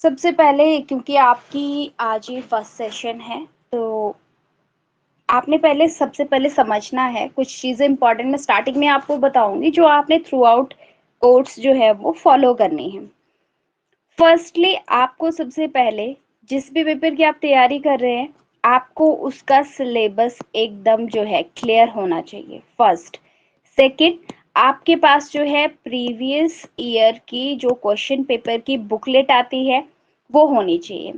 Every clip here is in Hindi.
सबसे पहले क्योंकि आपकी आज ये फर्स्ट सेशन है, तो आपने पहले सबसे पहले समझना है कुछ चीज़ें इंपॉर्टेंट। मैं स्टार्टिंग में आपको बताऊंगी जो आपने थ्रू आउट कोर्स जो है वो फॉलो करनी है। फर्स्टली आपको सबसे पहले जिस भी पेपर की आप तैयारी कर रहे हैं, आपको उसका सिलेबस एकदम जो है क्लियर होना चाहिए फर्स्ट। सेकंड, आपके पास जो है प्रीवियस ईयर की जो क्वेश्चन पेपर की बुकलेट आती है वो होनी चाहिए।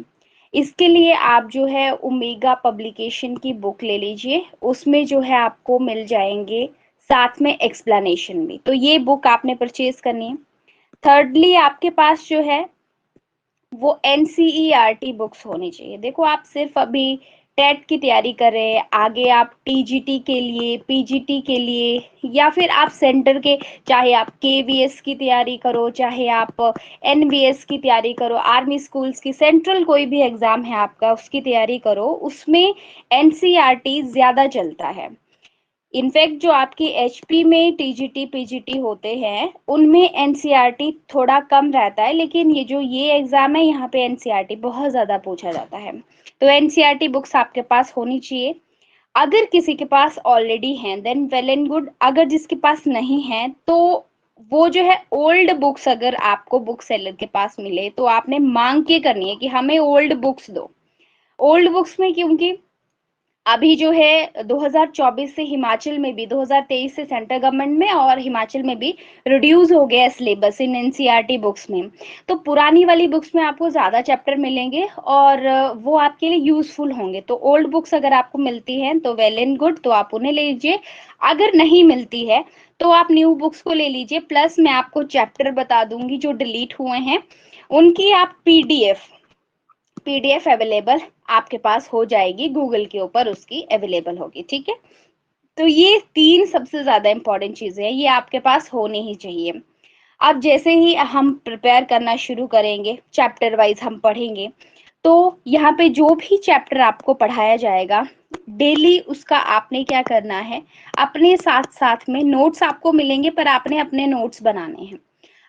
इसके लिए आप जो है ओमेगा पब्लिकेशन की बुक ले लीजिए, उसमें जो है आपको मिल जाएंगे साथ में एक्सप्लेनेशन भी, तो ये बुक आपने परचेज करनी है। थर्डली आपके पास जो है वो एनसीईआरटी बुक्स होनी चाहिए। देखो आप सिर्फ अभी टेट की तैयारी कर रहे हैं, आगे आप टीजीटी के लिए, पीजीटी के लिए, या फिर आप सेंटर के, चाहे आप केवीएस की तैयारी करो, चाहे आप एनवीएस की तैयारी करो, आर्मी स्कूल्स की, सेंट्रल कोई भी एग्जाम है आपका उसकी तैयारी करो, उसमें एनसीईआरटी ज्यादा चलता है। इनफैक्ट जो आपकी एचपी में टीजीटी पीजीटी होते हैं उनमें एनसीईआरटी थोड़ा कम रहता है, लेकिन ये एग्जाम है यहाँ पे एनसीईआरटी बहुत ज्यादा पूछा जाता है। तो एनसीईआरटी बुक्स आपके पास होनी चाहिए। अगर किसी के पास ऑलरेडी है देन वेल एंड गुड, अगर जिसके पास नहीं है तो वो जो है ओल्ड बुक्स, अगर आपको बुक सेलर के पास मिले तो आपने मांग के करनी है कि हमें ओल्ड बुक्स दो। ओल्ड बुक्स में क्योंकि अभी जो है 2024 से हिमाचल में भी, 2023 से सेंट्रल गवर्नमेंट में और हिमाचल में भी रिड्यूस हो गया सिलेबस इन एनसीईआरटी बुक्स में। तो पुरानी वाली बुक्स में आपको ज्यादा चैप्टर मिलेंगे और वो आपके लिए यूजफुल होंगे। तो ओल्ड बुक्स अगर आपको मिलती हैं तो वेल एंड गुड, तो आप उन्हें ले लीजिए। अगर नहीं मिलती है तो आप न्यू बुक्स को ले लीजिए। प्लस मैं आपको चैप्टर बता दूंगी जो डिलीट हुए हैं उनकी आप पीडीएफ अवेलेबल आपके पास हो जाएगी, गूगल के ऊपर उसकी अवेलेबल होगी। ठीक है, तो ये तीन सबसे ज्यादा इंपॉर्टेंट चीजें हैं, ये आपके पास होनी ही चाहिए। अब जैसे ही हम प्रिपेयर करना शुरू करेंगे, चैप्टर वाइज हम पढ़ेंगे, तो यहाँ पे जो भी चैप्टर आपको पढ़ाया जाएगा डेली उसका आपने क्या करना है, अपने साथ साथ में नोट्स आपको मिलेंगे पर आपने अपने नोट्स बनाने हैं।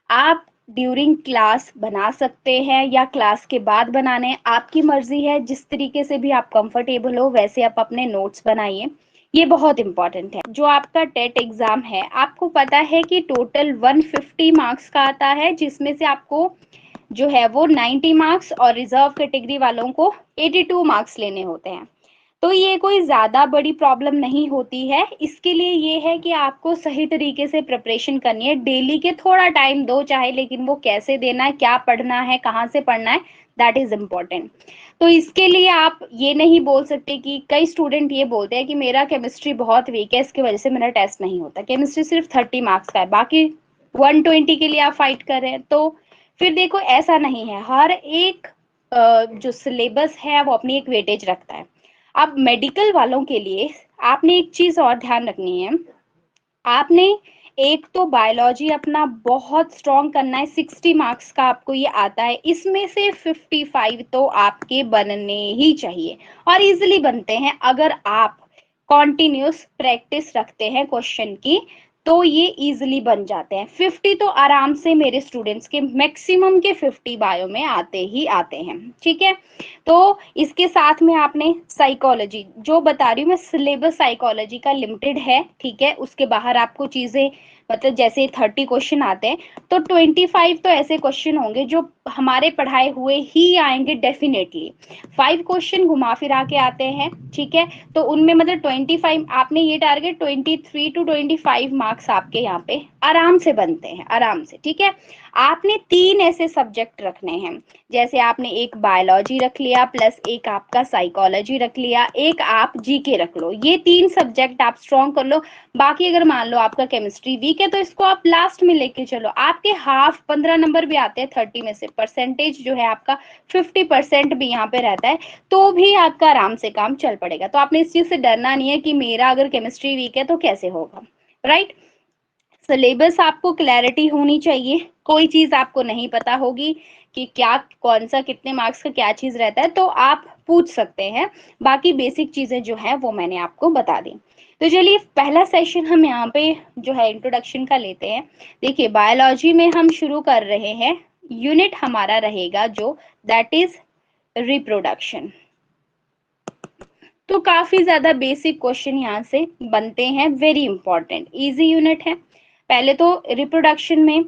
आप ड्यूरिंग क्लास बना सकते हैं या क्लास के बाद बनाने, आपकी मर्जी है, जिस तरीके से भी आप कंफर्टेबल हो वैसे आप अपने नोट्स बनाइए। ये बहुत इंपॉर्टेंट है। जो आपका टेट एग्जाम है आपको पता है कि टोटल 150 मार्क्स का आता है, जिसमें से आपको जो है वो 90 मार्क्स और रिजर्व कैटेगरी वालों को 82 मार्क्स लेने होते हैं। तो ये कोई ज्यादा बड़ी प्रॉब्लम नहीं होती है। इसके लिए ये है कि आपको सही तरीके से प्रिपरेशन करनी है, डेली के थोड़ा टाइम दो चाहे, लेकिन वो कैसे देना है, क्या पढ़ना है, कहाँ से पढ़ना है, दैट इज इम्पोर्टेंट। तो इसके लिए आप ये नहीं बोल सकते कि कई स्टूडेंट ये बोलते हैं कि मेरा केमिस्ट्री बहुत वीक है इसकी वजह से मेरा टेस्ट नहीं होता। केमिस्ट्री सिर्फ 30 मार्क्स का है, बाकी 120 के लिए आप फाइट कर रहे हैं। तो फिर देखो ऐसा नहीं है, हर एक जो सिलेबस है वो अपनी एक वेटेज रखता है। अब मेडिकल वालों के लिए आपने एक चीज और ध्यान रखनी है, आपने एक तो बायोलॉजी अपना बहुत स्ट्रॉन्ग करना है, 60 मार्क्स का आपको ये आता है, इसमें से 55 तो आपके बनने ही चाहिए और इजीली बनते हैं अगर आप कॉन्टिन्यूस प्रैक्टिस रखते हैं क्वेश्चन की, तो ये इजीली बन जाते हैं। 50 तो आराम से मेरे स्टूडेंट्स के मैक्सिमम के 50 बायो में आते ही आते हैं। ठीक है, तो इसके साथ में आपने साइकोलॉजी जो बता रही हूँ मैं, सिलेबस साइकोलॉजी का लिमिटेड है। ठीक है, उसके बाहर आपको चीजें मतलब जैसे 30 क्वेश्चन आते हैं तो 25 तो ऐसे क्वेश्चन होंगे जो हमारे पढ़ाए हुए ही आएंगे डेफिनेटली। 5 क्वेश्चन घुमा फिरा के आते हैं। ठीक है, तो उनमें मतलब 25 आपने ये टारगेट 23 टू 25 मार्क्स आपके यहाँ पे आराम से बनते हैं, आराम से। ठीक है, आपने 3 ऐसे सब्जेक्ट रखने हैं, जैसे आपने एक बायोलॉजी रख लिया, प्लस एक आपका साइकोलॉजी रख लिया, एक आप जीके रख लो, ये 3 सब्जेक्ट आप स्ट्रॉन्ग कर लो। बाकी अगर मान लो आपका केमिस्ट्री वीक है तो इसको आप लास्ट में लेके चलो, आपके हाफ 15 नंबर भी आते हैं 30 में से, परसेंटेज जो है आपका 50% भी यहाँ पे रहता है, तो भी आपका आराम से काम चल पड़ेगा। तो आपने इस चीज से डरना नहीं है कि मेरा अगर केमिस्ट्री वीक है तो कैसे होगा, राइट। सिलेबस आपको क्लैरिटी होनी चाहिए, कोई चीज आपको नहीं पता होगी कि क्या कौन सा कितने मार्क्स का क्या चीज रहता है तो आप पूछ सकते हैं। बाकी बेसिक चीजें जो है वो मैंने आपको बता दी। तो चलिए पहला सेशन हम यहाँ पे जो है इंट्रोडक्शन का लेते हैं। देखिए बायोलॉजी में हम शुरू कर रहे हैं, यूनिट हमारा रहेगा जो दैट इज रिप्रोडक्शन। तो काफी ज्यादा बेसिक क्वेश्चन यहाँ से बनते हैं, वेरी इंपॉर्टेंट, इजी यूनिट है। पहले तो रिप्रोडक्शन में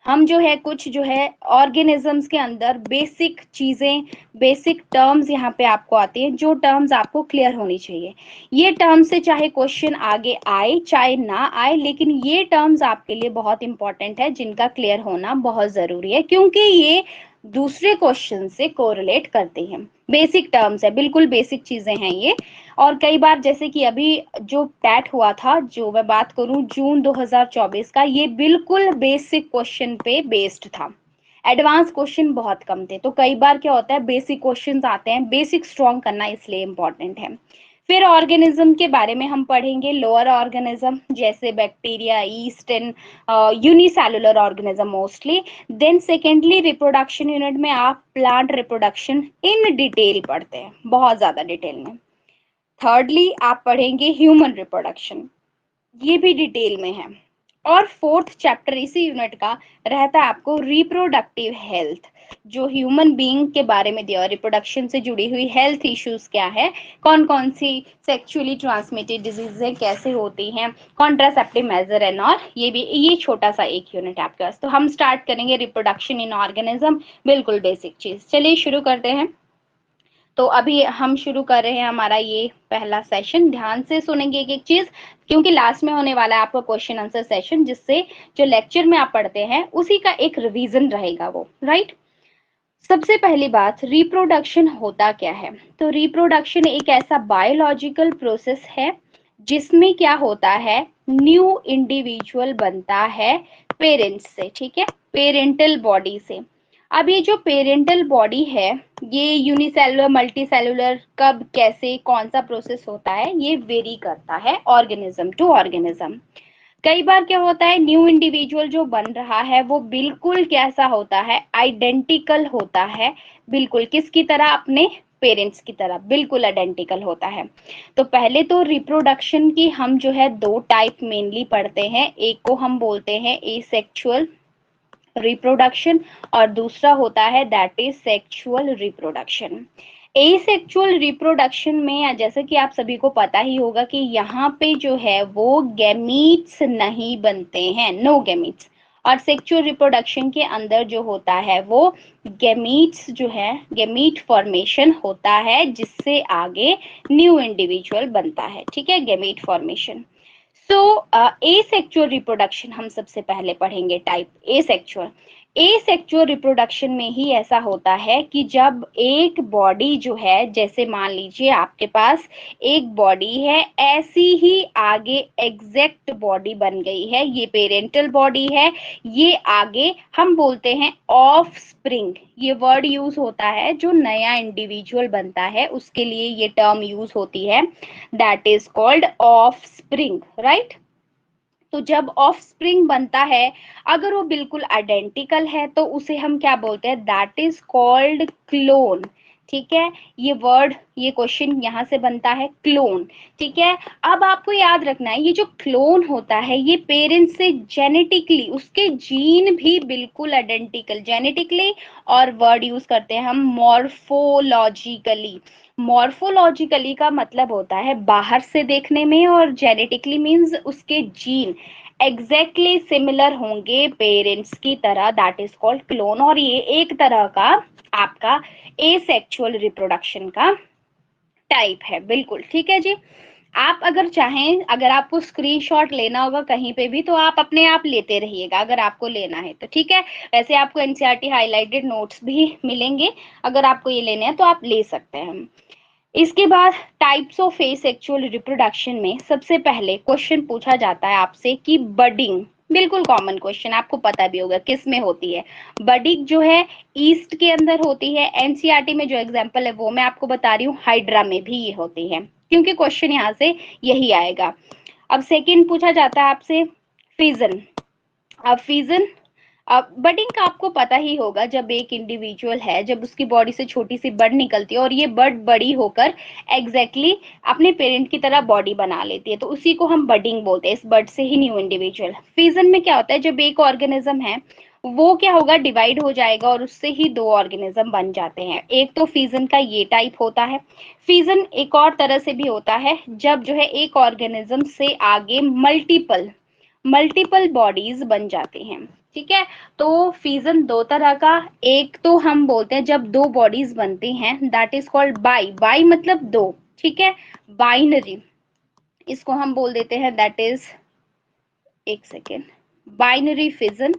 हम जो है कुछ जो है ऑर्गेनिजम्स के अंदर बेसिक चीजें, बेसिक टर्म्स यहाँ पे आपको आती हैं, जो टर्म्स आपको क्लियर होनी चाहिए। ये टर्म्स से चाहे क्वेश्चन आगे आए चाहे ना आए, लेकिन ये टर्म्स आपके लिए बहुत इंपॉर्टेंट है, जिनका क्लियर होना बहुत जरूरी है, क्योंकि ये दूसरे क्वेश्चन से कोरिलेट करते हैं। बेसिक टर्म्स है, बिल्कुल बेसिक चीजें हैं ये। और कई बार जैसे कि अभी जो टैट हुआ था, जो मैं बात करूं जून 2024 का, ये बिल्कुल बेसिक क्वेश्चन पे बेस्ड था। एडवांस क्वेश्चन बहुत कम थे। तो कई बार क्या होता है, बेसिक क्वेश्चंस आते हैं, बेसिक स्ट्रॉन्ग करना इसलिए इंपॉर्टेंट है। फिर ऑर्गेनिज्म के बारे में हम पढ़ेंगे, लोअर ऑर्गेनिज्म जैसे bacteria, yeast and unicellular organism mostly. Then secondly reproduction unit में आप प्लांट रिप्रोडक्शन इन डिटेल पढ़ते हैं, बहुत ज्यादा डिटेल में। थर्डली आप पढ़ेंगे ह्यूमन रिप्रोडक्शन, ये भी डिटेल में है। और फोर्थ चैप्टर इसी यूनिट का रहता है आपको रिप्रोडक्टिव हेल्थ, जो ह्यूमन बीइंग के बारे में दिया, रिप्रोडक्शन से जुड़ी हुई हेल्थ इश्यूज क्या है, कौन कौन सी सेक्सुअली ट्रांसमिटेड डिजीजें कैसे होती हैं, कॉन्ट्रासेप्टिव मेजर एंड और ये छोटा सा एक यूनिट है आपके पास। तो हम स्टार्ट करेंगे रिप्रोडक्शन इन ऑर्गेनिज्म, बिल्कुल बेसिक चीज। चलिए शुरू करते हैं। तो अभी हम शुरू कर रहे हैं हमारा ये पहला सेशन। ध्यान से सुनेंगे एक एक चीज, क्योंकि लास्ट में होने वाला है आपका क्वेश्चन आंसर सेशन, जिससे जो लेक्चर में आप पढ़ते हैं उसी का एक रिवीजन रहेगा वो, राइट। सबसे पहली बात, रिप्रोडक्शन होता क्या है। तो रिप्रोडक्शन एक ऐसा बायोलॉजिकल प्रोसेस है जिसमें क्या होता है, न्यू इंडिविजुअल बनता है पेरेंट्स से, ठीक है, पेरेंटल बॉडी से। अब ये जो पेरेंटल बॉडी है, ये यूनिसेलुलर मल्टीसेलुलर, कब कैसे कौन सा प्रोसेस होता है, ये वेरी करता है ऑर्गेनिज्म टू ऑर्गेनिज्म। कई बार क्या होता है, न्यू इंडिविजुअल जो बन रहा है वो बिल्कुल कैसा होता है, आइडेंटिकल होता है, बिल्कुल किसकी तरह, अपने पेरेंट्स की तरह, बिल्कुल आइडेंटिकल होता है। तो पहले तो रिप्रोडक्शन की हम जो है दो टाइप मेनली पढ़ते हैं, एक को हम बोलते हैं एसेक्सुअल रिप्रोडक्शन और दूसरा होता है that is sexual reproduction. Asexual reproduction में जैसे कि आप सभी को पता ही होगा कि यहाँ पे जो है वो गैमीट्स नहीं बनते हैं, नो गैमीट्स। और सेक्सुअल रिप्रोडक्शन के अंदर जो होता है वो गैमीट्स जो है, गैमीट फॉर्मेशन होता है, जिससे आगे न्यू इंडिविजुअल बनता है, ठीक है, गैमीट फॉर्मेशन। सो एसेक्सुअल रिप्रोडक्शन हम सबसे पहले पढ़ेंगे, टाइप एसेक्सुअल। एसेक्सुअल रिप्रोडक्शन में ही ऐसा होता है कि जब एक बॉडी जो है, जैसे मान लीजिए आपके पास एक बॉडी है, ऐसी ही आगे एग्जैक्ट बॉडी बन गई है, ये पेरेंटल बॉडी है, ये आगे हम बोलते हैं ऑफ स्प्रिंग, ये वर्ड यूज होता है, जो नया इंडिविजुअल बनता है उसके लिए ये टर्म यूज होती है, that is called off spring, right. तो जब ऑफ स्प्रिंग बनता है, अगर वो बिल्कुल आइडेंटिकल है तो उसे हम क्या बोलते हैं, दैट इज कॉल्ड क्लोन, ठीक है। ये वर्ड, ये क्वेश्चन यहाँ से बनता है क्लोन, ठीक है। अब आपको याद रखना है, ये जो क्लोन होता है ये पेरेंट्स से जेनेटिकली, उसके जीन भी बिल्कुल आइडेंटिकल, जेनेटिकली, और वर्ड यूज करते हैं हम मॉर्फोलॉजिकली। मॉर्फोलॉजिकली का मतलब होता है बाहर से देखने में, और जेनेटिकली मींस उसके जीन एग्जैक्टली सिमिलर होंगे पेरेंट्स की तरह, दैट इज कॉल्ड क्लोन। और ये एक तरह का आपका एसेक्सुअल रिप्रोडक्शन का टाइप है, बिल्कुल ठीक है जी। आप अगर चाहें, अगर आपको स्क्रीनशॉट लेना होगा कहीं पे भी, तो आप अपने आप लेते रहिएगा अगर आपको लेना है तो, ठीक है। वैसे आपको एनसीईआरटी हाइलाइटेड नोट्स भी मिलेंगे, अगर आपको ये लेने हैं तो आप ले सकते हैं। इसके बाद टाइप्स ऑफ एसेक्सुअल रिप्रोडक्शन में सबसे पहले क्वेश्चन पूछा जाता है आपसे कि बडिंग, बिल्कुल कॉमन क्वेश्चन, आपको पता भी होगा किस में होती है। बडिंग जो है ईस्ट के अंदर होती है, एनसीईआरटी में जो एग्जांपल है वो मैं आपको बता रही हूँ, हाइड्रा में भी ये होती है, क्योंकि क्वेश्चन यहाँ से यही आएगा। अब सेकेंड पूछा जाता है आपसे फिजन। अब फिजन, अब बडिंग का आपको पता ही होगा, जब एक इंडिविजुअल है, जब उसकी बॉडी से छोटी सी बड निकलती है और ये बड बड़ी होकर एग्जैक्टली अपने पेरेंट की तरह बॉडी बना लेती है, तो उसी को हम बडिंग बोलते हैं, इस बड से ही न्यू इंडिविजुअल। फिजन में क्या होता है, जब एक ऑर्गेनिज्म है वो क्या होगा, डिवाइड हो जाएगा और उससे ही दो ऑर्गेनिज्म बन जाते हैं। एक तो फिजन का ये टाइप होता है। फिजन एक और तरह से भी होता है, जब जो है एक ऑर्गेनिज्म से आगे मल्टीपल मल्टीपल बॉडीज बन जाते हैं। ठीक है, तो फिजन दो तरह का, एक तो हम बोलते हैं जब दो बॉडीज बनती हैं, that is called by, by मतलब दो। ठीक है, बाइनरी, इसको हम बोल देते हैं दैट इज, एक सेकेंड, बाइनरी फिजन,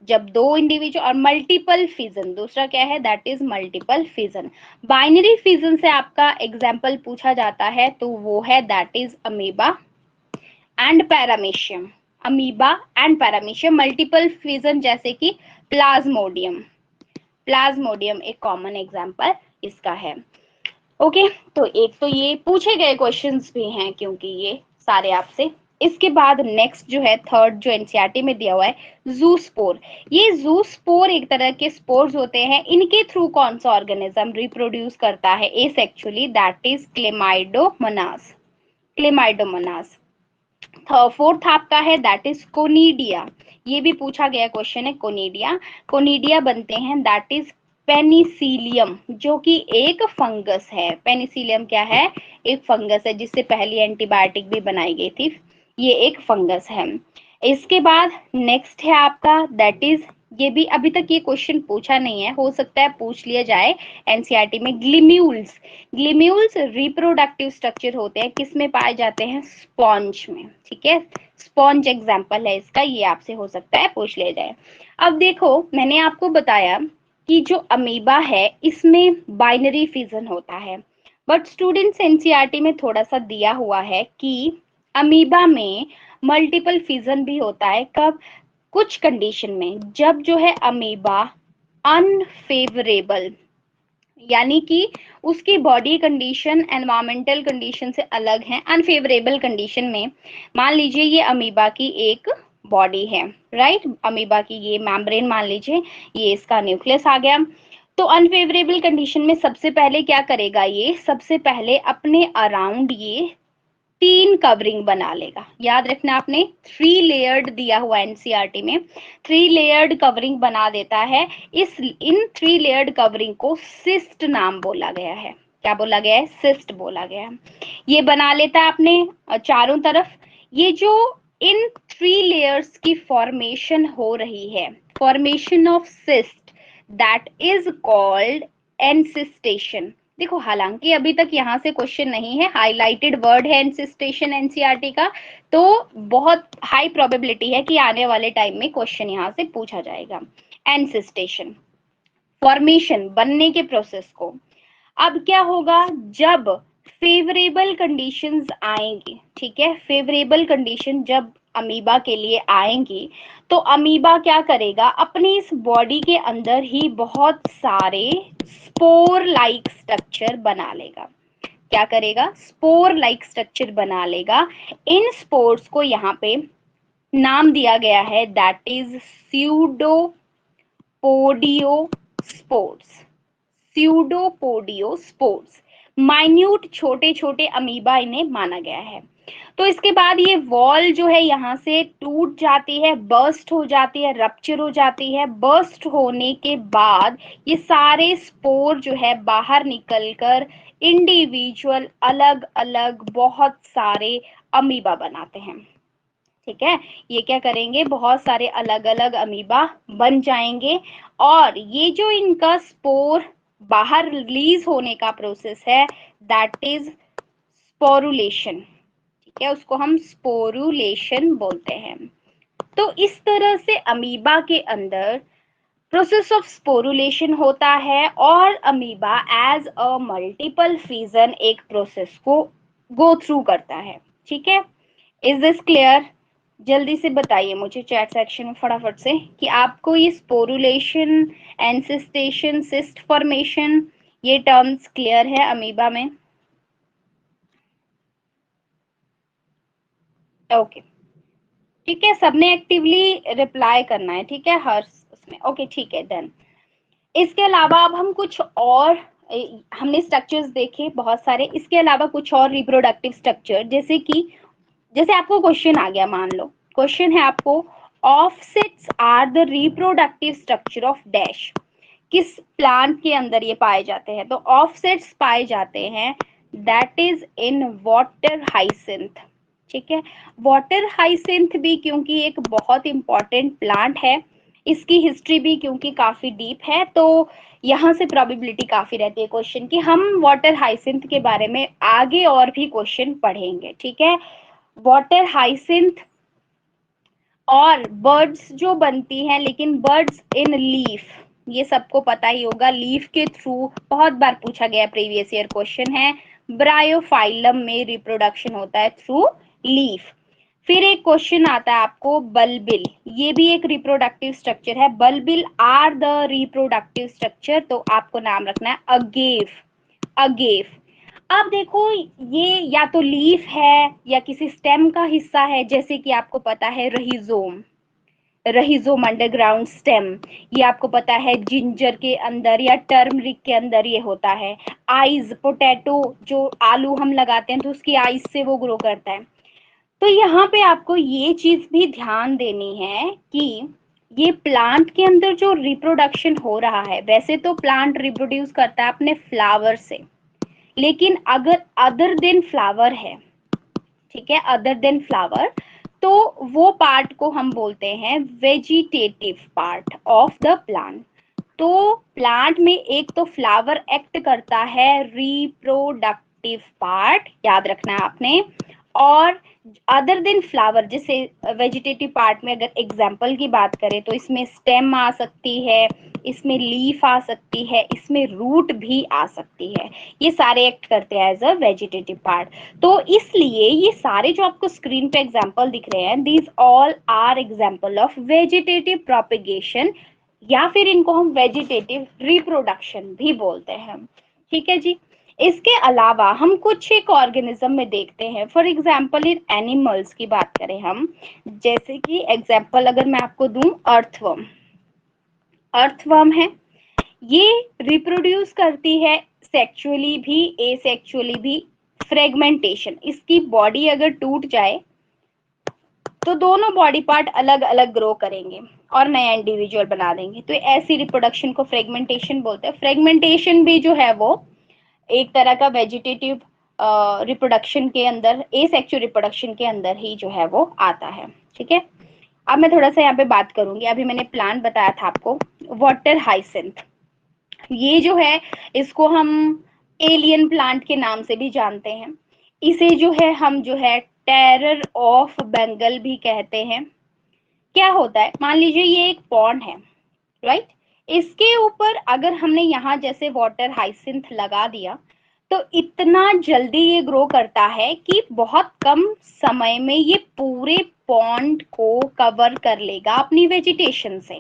जब दो इंडिविजुअल, और मल्टीपल फिजन दूसरा क्या है, that is multiple fission. Binary fission से आपका एग्जाम्पल पूछा जाता है तो वो है that is amoeba and paramecium. Amoeba and paramecium. Multiple fission जैसे कि प्लाज्मोडियम, प्लाज्मोडियम एक कॉमन एग्जाम्पल इसका है। ओके, तो एक तो ये पूछे गए क्वेश्चंस भी हैं क्योंकि ये सारे आपसे। इसके बाद नेक्स्ट जो है थर्ड, जो एनसीईआरटी में दिया हुआ है, जूस्पोर। ये जूस्पोर एक तरह के स्पोर्स होते हैं, इनके थ्रू कौन सा ऑर्गेनिज्म रिप्रोड्यूस करता है asexually, that is Chlamydomonas, Chlamydomonas. Fourth आपका है दैट इज कोनिडिया, ये भी पूछा गया क्वेश्चन है, कोनिडिया। कोनिडिया बनते हैं दैट इज पेनिसिलियम, जो कि एक फंगस है। पेनिसिलियम क्या है, एक फंगस है, जिससे पहली एंटीबायोटिक भी बनाई गई थी, ये एक फंगस है। इसके बाद नेक्स्ट है आपका दैट इज, ये भी अभी तक ये क्वेश्चन पूछा नहीं है, हो सकता है पूछ लिया जाए एनसीईआरटी में, ग्लिम्यूल्स। ग्लिम्यूल्स रिप्रोडक्टिव स्ट्रक्चर होते हैं, किस में पाए जाते हैं, स्पॉन्ज में। ठीक है, स्पॉन्ज एग्जाम्पल है इसका, ये आपसे हो सकता है पूछ लिया जाए। अब देखो, मैंने आपको बताया कि जो अमीबा है इसमें बाइनरी फिजन होता है, बट स्टूडेंट्स एनसीईआरटी में थोड़ा सा दिया हुआ है कि अमीबा में मल्टीपल फिजन भी होता है। कब, कुछ कंडीशन में, जब जो है अमीबा अनफेवरेबल, यानी कि उसकी बॉडी कंडीशन एनवायरमेंटल कंडीशन से अलग है, अनफेवरेबल कंडीशन में। मान लीजिए ये अमीबा की एक बॉडी है, राइट, अमीबा की ये मेम्ब्रेन मान लीजिए, ये इसका न्यूक्लियस आ गया। तो अनफेवरेबल कंडीशन में सबसे पहले क्या करेगा, ये सबसे पहले अपने अराउंड ये तीन कवरिंग बना लेगा। याद रखना आपने, 3 लेयर्ड दिया हुआ एनसीईआरटी में, 3 लेयर्ड कवरिंग बना देता है। इन 3 लेयर्ड कवरिंग को सिस्ट नाम बोला गया है। क्या बोला गया है, सिस्ट बोला गया है। ये बना लेता है अपने चारों तरफ। ये जो इन 3 लेयर्स की फॉर्मेशन हो रही है, formation of cyst, that is called encystation. देखो, हालांकि अभी तक यहाँ से क्वेश्चन नहीं है, हाईलाइटेड वर्ड है एनसिस्टेशन एनसीईआरटी का, तो बहुत हाई प्रोबेबिलिटी है कि आने वाले टाइम में क्वेश्चन यहाँ से पूछा जाएगा। एनसिस्टेशन, फॉर्मेशन, बनने के प्रोसेस को। अब क्या होगा, जब फेवरेबल कंडीशंस आएंगी, ठीक है, फेवरेबल कंडीशन जब अमीबा के लिए आएंगी, तो अमीबा क्या करेगा, अपनी इस बॉडी के अंदर ही बहुत सारे स्पोर लाइक स्ट्रक्चर बना लेगा। क्या करेगा, स्पोर लाइक स्ट्रक्चर बना लेगा। इन स्पोर्स को यहाँ पे नाम दिया गया है दैट इज स्यूडोपोडियोस्पोर्स, स्यूडोपोडियोस्पोर्स। माइन्यूट छोटे छोटे अमीबा इन्हें माना गया है। तो इसके बाद ये वॉल जो है यहाँ से टूट जाती है, बर्स्ट हो जाती है, रप्चर हो जाती है। बर्स्ट होने के बाद ये सारे स्पोर जो है बाहर निकलकर इंडिविजुअल अलग अलग बहुत सारे अमीबा बनाते हैं। ठीक है, ये क्या करेंगे, बहुत सारे अलग अलग अमीबा बन जाएंगे, और ये जो इनका स्पोर बाहर रिलीज होने का प्रोसेस है, दैट इज स्पोरुलेशन। ठीक है, उसको हम स्पोरुलेशन बोलते हैं। तो इस तरह से अमीबा के अंदर प्रोसेस ऑफ स्पोरुलेशन होता है, और amoeba as a multiple fission एक प्रोसेस को गो थ्रू करता है। ठीक है, इज दिस क्लियर? जल्दी से बताइए मुझे चैट सेक्शन में फटाफट से कि आपको ये स्पोरुलेशन, एंसिस्टेशन, सिस्ट फॉर्मेशन, ये टर्म्स क्लियर है अमीबा में? ओके, ठीक है, सबने एक्टिवली रिप्लाई करना है, ठीक है, हर उसमें। ओके, ठीक है, डन। इसके अलावा अब हम कुछ और, हमने स्ट्रक्चर्स देखे बहुत सारे, इसके अलावा कुछ और रिप्रोडक्टिव स्ट्रक्चर, जैसे कि, जैसे आपको क्वेश्चन आ गया, मान लो क्वेश्चन है आपको, offsets are the reproductive structure of dash. किस प्लांट के अंदर ये पाए जाते हैं? तो ऑफसेट्स पाए जाते हैं that is in water hyacinth. ठीक है, वाटर हाइसिंथ भी क्योंकि एक बहुत इंपॉर्टेंट प्लांट है, इसकी हिस्ट्री भी क्योंकि काफी डीप है, तो यहाँ से प्रोबेबिलिटी काफी रहती है क्वेश्चन की। हम वाटर हाइसिंथ के बारे में आगे और भी क्वेश्चन पढ़ेंगे। ठीक है, वाटर हाइसिंथ और बर्ड्स जो बनती हैं, लेकिन बर्ड्स इन लीफ, ये सबको पता ही होगा, लीफ के थ्रू बहुत बार पूछा गया प्रीवियस ईयर क्वेश्चन है। ब्रायोफाइलम में रिप्रोडक्शन होता है थ्रू लीफ। फिर एक क्वेश्चन आता है आपको बल्बिल, ये भी एक रिप्रोडक्टिव स्ट्रक्चर है। Bulbil are the reproductive structure, तो आपको नाम रखना है अगेव। अगेव, अब देखो ये या तो लीफ है या किसी स्टेम का हिस्सा है, जैसे कि आपको पता है रहीजोम, रहीजोम अंडरग्राउंड स्टेम, ये आपको पता है जिंजर के अंदर या टर्मरिक के अंदर ये होता है। आइज, पोटैटो जो आलू हम लगाते हैं तो उसकी आइज से वो ग्रो करता है। तो यहाँ पे आपको ये चीज भी ध्यान देनी है कि ये प्लांट के अंदर जो रिप्रोडक्शन हो रहा है, वैसे तो प्लांट रिप्रोड्यूस करता है अपने फ्लावर से, लेकिन अगर अदर देन फ्लावर है, ठीक है, अदर देन फ्लावर, तो वो पार्ट को हम बोलते हैं vegetative part of the plant. तो प्लांट में एक तो फ्लावर एक्ट करता है रिप्रोडक्टिव पार्ट, याद रखना है आपने, और अदर देन फ्लावर, जैसे वेजिटेटिव पार्ट में अगर एग्जाम्पल की बात करें तो इसमें स्टेम आ सकती है, इसमें लीफ आ सकती है, इसमें रूट भी आ सकती है, ये सारे एक्ट करते हैं एज अ वेजिटेटिव पार्ट। तो इसलिए ये सारे जो आपको स्क्रीन पे एग्जाम्पल दिख रहे हैं, these all are example of vegetative propagation, या फिर इनको हम वेजिटेटिव रिप्रोडक्शन भी बोलते हैं। ठीक है जी, इसके अलावा हम कुछ एक ऑर्गेनिज्म में देखते हैं, फॉर एग्जाम्पल इन एनिमल्स की बात करें हम, जैसे कि एग्जाम्पल अगर मैं आपको दूं, अर्थवर्म। अर्थवर्म है, ये रिप्रोड्यूस करती है सेक्सुअली भी, एसेक्सुअली भी। फ्रेगमेंटेशन, इसकी बॉडी अगर टूट जाए तो दोनों बॉडी पार्ट अलग अलग ग्रो करेंगे और नया इंडिविजुअल बना देंगे, तो ऐसी रिप्रोडक्शन को फ्रेगमेंटेशन बोलते हैं। फ्रेगमेंटेशन भी जो है वो एक तरह का वेजिटेटिव रिप्रोडक्शन के अंदर, एसेक्सुअल रिप्रोडक्शन के अंदर ही जो है वो आता है। ठीक है, अब मैं थोड़ा सा यहाँ पे बात करूंगी। अभी मैंने प्लांट बताया था आपको, वाटर हाइसिंथ, ये जो है इसको हम एलियन प्लांट के नाम से भी जानते हैं। इसे जो है हम जो है टेरर ऑफ बंगाल भी कहते हैं। क्या होता है, मान लीजिए ये एक पॉन्ड है, राइट, इसके ऊपर अगर हमने यहाँ जैसे वाटर हाइसिंथ लगा दिया तो इतना जल्दी ये ग्रो करता है कि बहुत कम समय में ये पूरे पॉन्ड को कवर कर लेगा अपनी वेजिटेशन से।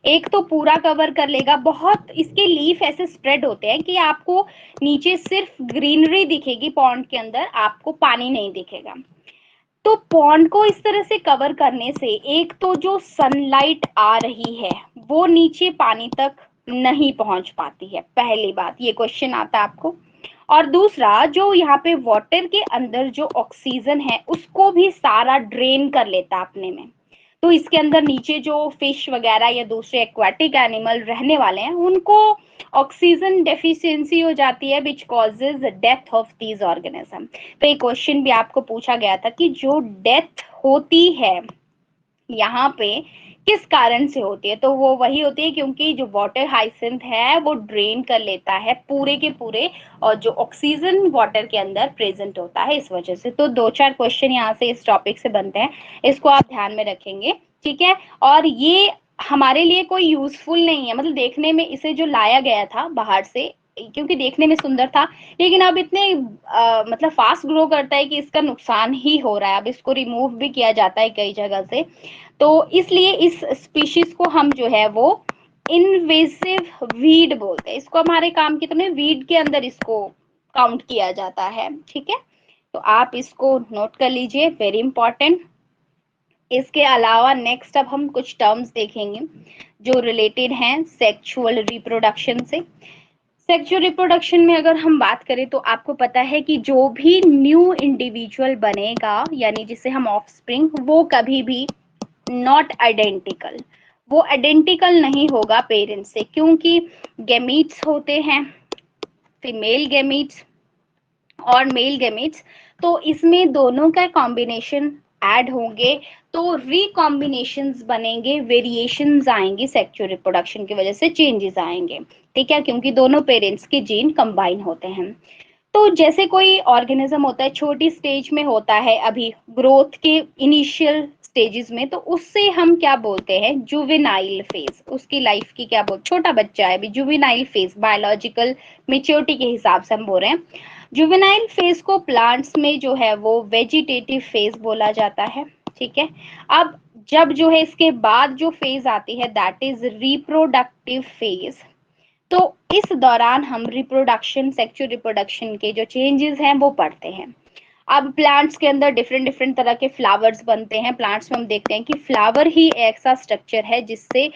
एक तो पूरा कवर कर लेगा, बहुत इसके लीफ ऐसे स्प्रेड होते हैं कि आपको नीचे सिर्फ ग्रीनरी दिखेगी पॉन्ड के अंदर, आपको पानी नहीं दिखेगा। तो पॉन्ड को इस तरह से कवर करने से एक तो जो सनलाइट आ रही है वो नीचे पानी तक नहीं पहुंच पाती है, पहली बात, ये क्वेश्चन आता है आपको। और दूसरा, जो यहाँ पे वाटर के अंदर जो ऑक्सीजन है उसको भी सारा ड्रेन कर लेता अपने में। तो इसके अंदर नीचे जो फिश वगैरह या दूसरे एक्वाटिक एनिमल रहने वाले हैं उनको ऑक्सीजन डेफिशिएंसी हो जाती है, which causes death of these organism. तो एक क्वेश्चन भी आपको पूछा गया था कि जो डेथ होती है यहाँ पे किस कारण से होती है, तो वो वही होती है क्योंकि जो वाटर हाइसिंथ है वो ड्रेन कर लेता है पूरे के पूरे, और जो ऑक्सीजन वाटर के अंदर प्रेजेंट होता है इस वजह से। तो दो चार क्वेश्चन यहाँ से इस टॉपिक से बनते हैं, इसको आप ध्यान में रखेंगे। ठीक है, और ये हमारे लिए कोई यूजफुल नहीं है, मतलब देखने में इसे जो लाया गया था बाहर से क्योंकि देखने में सुंदर था, लेकिन अब इतने मतलब फास्ट ग्रो करता है कि इसका नुकसान ही हो रहा है। अब इसको रिमूव भी किया जाता है कई जगह से, तो इसलिए इस स्पीशीज को हम जो है वो इनवेसिव वीड बोलते हैं। इसको हमारे काम की तरह वीड के अंदर इसको काउंट किया जाता है। ठीक है, तो आप इसको नोट कर लीजिए, वेरी इंपॉर्टेंट। इसके अलावा नेक्स्ट अब हम कुछ टर्म्स देखेंगे जो रिलेटेड हैं सेक्सुअल रिप्रोडक्शन से। सेक्सुअल रिप्रोडक्शन में अगर हम बात करें तो आपको पता है कि जो भी न्यू इंडिविजुअल बनेगा, यानी जिसे हम ऑफस्प्रिंग, वो कभी भी नॉट आइडेंटिकल, वो आइडेंटिकल नहीं होगा पेरेंट्स से, क्योंकि गैमीट्स होते हैं, फीमेल गैमीट्स और मेल गैमेट्स, तो इसमें दोनों का कॉम्बिनेशन ऐड होंगे, तो रिकॉम्बिनेशंस बनेंगे, वेरिएशंस आएंगी, सेक्सुअल रिप्रोडक्शन की वजह से चेंजेस आएंगे, ठीक है, क्योंकि दोनों पेरेंट्स के जीन कंबाइन होते हैं। तो जैसे कोई ऑर्गेनिज्म होता है, छोटी स्टेज में होता है, अभी ग्रोथ के इनिशियल स्टेजेस में, तो उससे हम क्या बोलते हैं, जुवेनाइल फेज, उसकी लाइफ की क्या बोल, छोटा बच्चा है अभी, जुवेनाइल फेज, बायोलॉजिकल मेच्योरिटी के हिसाब से हम बोल रहे हैं। जुवेनाइल फेज को प्लांट्स में जो है वो वेजिटेटिव फेज बोला जाता है, ठीक है। अब जब जो है इसके बाद जो फेज आती है, दैट इज रिप्रोडक्टिव फेज। तो इस दौरान हम रिप्रोडक्शन, सेक्सुअल रिप्रोडक्शन के जो चेंजेस हैं वो पढ़ते हैं। अब प्लांट्स के अंदर डिफरेंट डिफरेंट तरह के फ्लावर्स बनते हैं, प्लांट्स में हम देखते हैं कि फ्लावर ही ऐसा स्ट्रक्चर है जिससे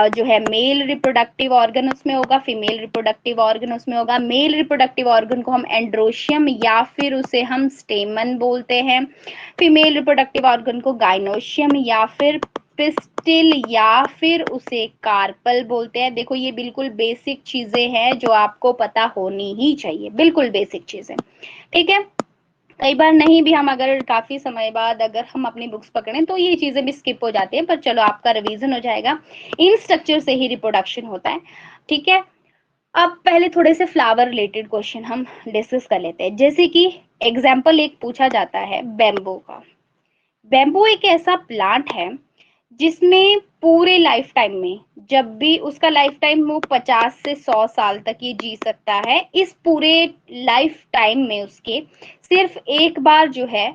जो है मेल रिप्रोडक्टिव ऑर्गन उसमें होगा, फीमेल रिप्रोडक्टिव ऑर्गन उसमें होगा। मेल रिप्रोडक्टिव ऑर्गन को हम एंड्रोशियम या फिर उसे हम स्टेमन बोलते हैं, फीमेल रिप्रोडक्टिव ऑर्गन को गाइनोशियम या फिर पिस्टिल या फिर उसे कार्पल बोलते हैं। देखो ये बिल्कुल बेसिक चीजें हैं जो आपको पता होनी ही चाहिए, बिल्कुल बेसिक चीजें, ठीक है। कई बार नहीं भी, हम अगर काफी समय बाद अगर हम अपनी बुक्स पकड़ें तो ये चीजें भी स्किप हो जाती हैं, पर चलो आपका रिवीजन हो जाएगा। इन स्ट्रक्चर से ही रिप्रोडक्शन होता है, ठीक है। अब पहले थोड़े से फ्लावर रिलेटेड क्वेश्चन हम डिस्कस कर लेते हैं, जैसे कि एग्जाम्पल एक पूछा जाता है बैम्बू का। बैम्बू एक ऐसा प्लांट है जिसमें पूरे लाइफ टाइम में, जब भी उसका लाइफ टाइम, वो 50 से 100 साल तक ये जी सकता है। इस पूरे लाइफ टाइम में उसके सिर्फ एक बार जो है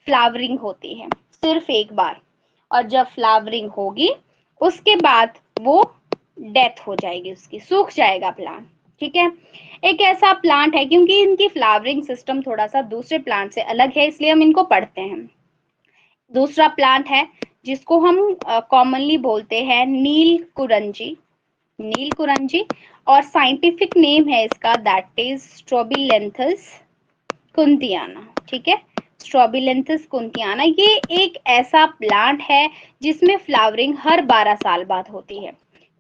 फ्लावरिंग होती है, सिर्फ एक बार, और जब फ्लावरिंग होगी उसके बाद वो डेथ हो जाएगी, उसकी सूख जाएगा प्लांट, ठीक है। एक ऐसा प्लांट है, क्योंकि इनकी फ्लावरिंग सिस्टम थोड़ा सा दूसरे प्लांट से अलग है, इसलिए हम इनको पढ़ते हैं। दूसरा प्लांट है जिसको हम कॉमनली बोलते हैं नील कुरंजी, नील कुरंजी, और साइंटिफिक नेम है इसका, दैट इज स्ट्रोबिलेंथस कुंतियाना, ठीक है। स्ट्रोबिलेंथस कुंतियाना ये एक ऐसा प्लांट है जिसमें फ्लावरिंग हर 12 साल बाद होती है,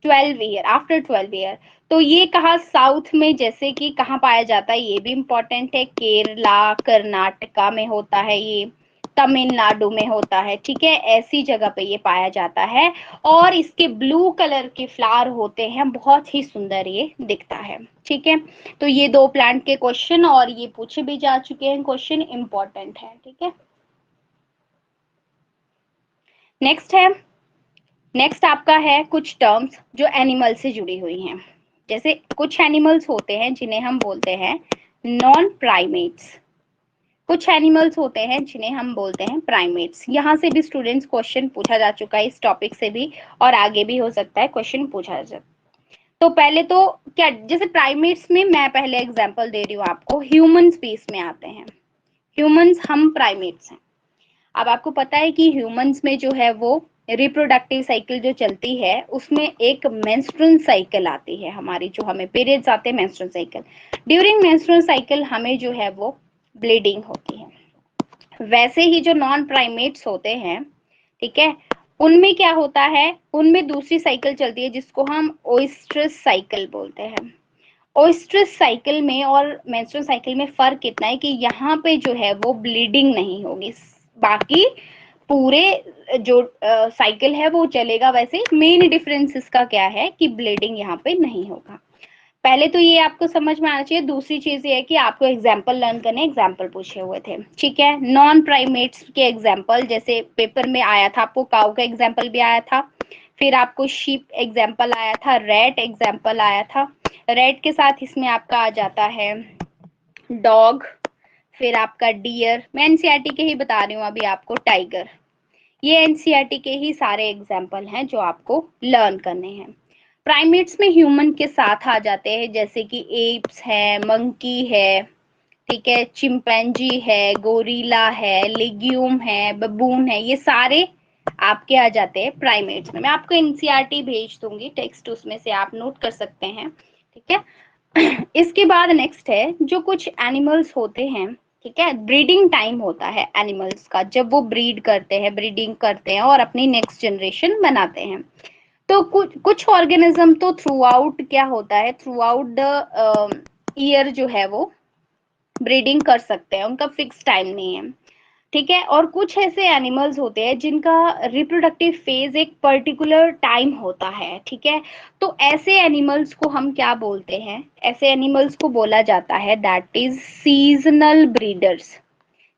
12 ईयर, आफ्टर 12 ईयर। तो ये कहाँ, साउथ में, जैसे कि कहाँ पाया जाता है, ये भी इम्पोर्टेंट है, केरला कर्नाटका में होता है ये, तमिलनाडु में होता है, ठीक है, ऐसी जगह पे ये पाया जाता है। और इसके ब्लू कलर के फ्लावर होते हैं, बहुत ही सुंदर ये दिखता है, ठीक है। तो ये दो प्लांट के क्वेश्चन, और ये पूछे भी जा चुके हैं, क्वेश्चन इंपॉर्टेंट है, ठीक है। नेक्स्ट है, नेक्स्ट आपका है कुछ टर्म्स जो एनिमल से जुड़ी हुई हैं। जैसे कुछ एनिमल्स होते हैं जिन्हें हम बोलते हैं नॉन प्राइमेट्स, कुछ एनिमल्स होते हैं जिन्हें हम बोलते हैं प्राइमेट्स। यहाँ से भी स्टूडेंट्स क्वेश्चन पूछा जा चुका है इस टॉपिक से भी, और आगे भी हो सकता है क्वेश्चन पूछा जा। तो पहले तो क्या, जैसे प्राइमेट्स में मैं पहले एग्जांपल दे रही हूँ आपको, ह्यूमन स्पीस में आते हैं, ह्यूमंस हम प्राइमेट्स हैं। अब आपको पता है कि ह्यूमंस में जो है वो रिप्रोडक्टिव साइकिल जो चलती है, उसमें एक मेंस्ट्रुअल साइकिल आती है हमारी, जो हमें पीरियड्स आते हैं, menstrual cycle. During menstrual cycle हमें जो है वो ब्लीडिंग होती है। वैसे ही जो नॉन प्राइमेट्स होते हैं, ठीक है, उनमें क्या होता है, उनमें दूसरी साइकिल चलती है जिसको हम ओइस्ट्रस साइकिल बोलते हैं। ओइस्ट्रस साइकिल में और मेंस्ट्रुअल साइकिल में फर्क कितना है कि यहाँ पे जो है वो ब्लीडिंग नहीं होगी, बाकी पूरे जो साइकिल है वो चलेगा। वैसे मेन डिफरेंस इसका क्या है कि ब्लीडिंग यहाँ पे नहीं होगा। पहले तो ये आपको समझ में आना चाहिए। दूसरी चीज ये है कि आपको एग्जाम्पल लर्न करने, एग्जाम्पल पूछे हुए थे, ठीक है। नॉन प्राइमेट्स के एग्जाम्पल, जैसे पेपर में आया था आपको, काऊ का एग्जाम्पल भी आया था, फिर आपको शीप एग्जाम्पल आया था, रैट एग्जाम्पल आया था। रैट के साथ इसमें आपका आ जाता है डॉग, फिर आपका डियर, मैं एनसीईआरटी के ही बता रही हूँ अभी आपको, टाइगर। ये एनसीईआरटी के ही सारे एग्जाम्पल हैं जो आपको लर्न करने हैं। प्राइमेट्स में ह्यूमन के साथ आ जाते हैं, जैसे कि एप्स है, मंकी है, ठीक है, चिंपैंजी है, गोरिल्ला है, लेग्यूम है, बबून है, ये सारे आपके आ जाते हैं प्राइमेट्स में। मैं आपको एनसीईआरटी भेज दूंगी टेक्स्ट, उसमें से आप नोट कर सकते हैं, ठीक है। इसके बाद नेक्स्ट है जो कुछ एनिमल्स होते हैं, ठीक है, ब्रीडिंग टाइम होता है एनिमल्स का, जब वो ब्रीड करते हैं, ब्रीडिंग करते हैं और अपनी नेक्स्ट जनरेशन बनाते हैं। तो कुछ कुछ ऑर्गेनिज्म तो थ्रू आउट क्या होता है, थ्रू आउट द ईयर जो है वो ब्रीडिंग कर सकते हैं, उनका फिक्स टाइम नहीं है। ठीक है, और कुछ ऐसे एनिमल्स होते हैं जिनका रिप्रोडक्टिव फेज एक पर्टिकुलर टाइम होता है। ठीक है, तो ऐसे एनिमल्स को हम क्या बोलते हैं, ऐसे एनिमल्स को बोला जाता है दैट इज सीजनल ब्रीडर्स,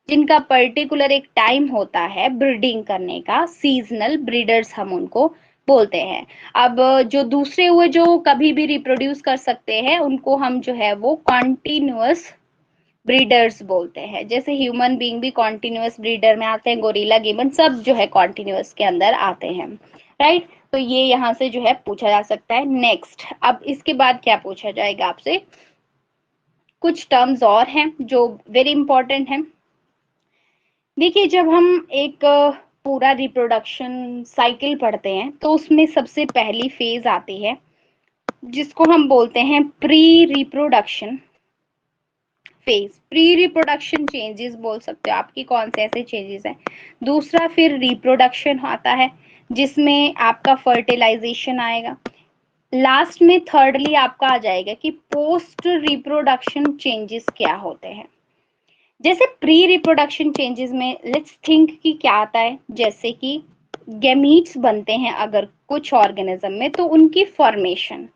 जिनका पर्टिकुलर एक टाइम होता है ब्रीडिंग करने का, सीजनल ब्रीडर्स हम उनको बोलते हैं। अब जो दूसरे हुए जो कभी भी रिप्रोड्यूस कर सकते हैं, उनको हम जो है वो कॉन्टिन्यूअस ब्रीडर्स बोलते हैं। जैसे ह्यूमन बीइंग भी कॉन्टिन्यूअस ब्रीडर में आते हैं, गोरिल्ला, गिबन सब जो है कॉन्टिन्यूअस के अंदर आते हैं। राइट, तो ये यहाँ से जो है पूछा जा सकता है। नेक्स्ट, अब इसके बाद क्या पूछा जाएगा आपसे, कुछ टर्म्स और हैं जो वेरी इंपॉर्टेंट हैं। देखिए, जब हम एक पूरा रिप्रोडक्शन साइकिल पढ़ते हैं तो उसमें सबसे पहली फेज आती है जिसको हम बोलते हैं pre reproduction phase. Pre reproduction changes बोल सकते हो आपकी, कौन से ऐसे चेंजेस हैं। दूसरा फिर रिप्रोडक्शन आता है जिसमें आपका फर्टिलाइजेशन आएगा। लास्ट में थर्डली आपका आ जाएगा कि पोस्ट रिप्रोडक्शन चेंजेस क्या होते हैं। जैसे प्री रिप्रोडक्शन चेंजेस में लेट्स थिंक कि क्या आता है, जैसे कि गैमीट्स बनते हैं अगर कुछ ऑर्गेनिज्म में, तो उनकी फॉर्मेशन,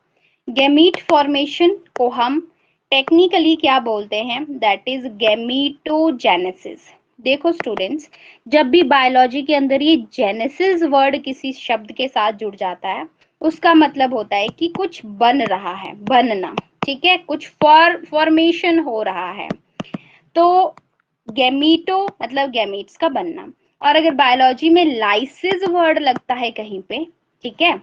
गैमीट फॉर्मेशन को हम टेक्निकली क्या बोलते हैं, दैट इज गैमीटोजेनेसिस। देखो स्टूडेंट्स, जब भी बायोलॉजी के अंदर ये जेनेसिस वर्ड किसी शब्द के साथ जुड़ जाता है, उसका मतलब होता है कि कुछ बन रहा है, बनना। ठीक है, कुछ फॉर्मेशन हो रहा है। तो गैमीटो मतलब गैमीट्स का बनना। और अगर बायोलॉजी में लाइसिस वर्ड लगता है कहीं पे, ठीक है,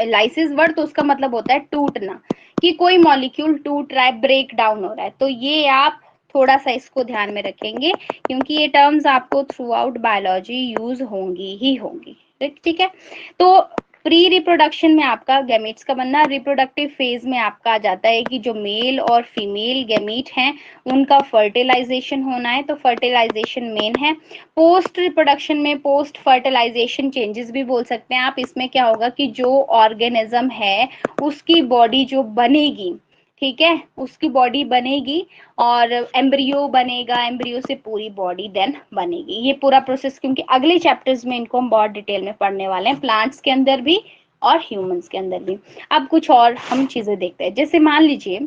लाइसिस वर्ड, तो उसका मतलब होता है टूटना, कि कोई मॉलिक्यूल टूट रहा है, ब्रेक डाउन हो रहा है। तो ये आप थोड़ा सा इसको ध्यान में रखेंगे क्योंकि ये टर्म्स आपको थ्रू आउट बायोलॉजी यूज होंगी ही होंगी। ठीक है, तो प्री रिप्रोडक्शन में आपका गैमेट्स का बनना, रिप्रोडक्टिव फेज में आपका आ जाता है कि जो मेल और फीमेल गैमीट हैं उनका फर्टिलाइजेशन होना है, तो फर्टिलाइजेशन मेन है। पोस्ट रिप्रोडक्शन में पोस्ट फर्टिलाइजेशन चेंजेस भी बोल सकते हैं आप। इसमें क्या होगा कि जो ऑर्गेनिज्म है उसकी बॉडी जो बनेगी, ठीक है, उसकी बॉडी बनेगी और एम्ब्रियो बनेगा, एम्ब्रियो से पूरी बॉडी देन बनेगी। ये पूरा प्रोसेस क्योंकि अगले चैप्टर्स में इनको हम बहुत डिटेल में पढ़ने वाले हैं, प्लांट्स के अंदर भी और ह्यूमंस के अंदर भी। अब कुछ और हम चीजें देखते हैं। जैसे मान लीजिए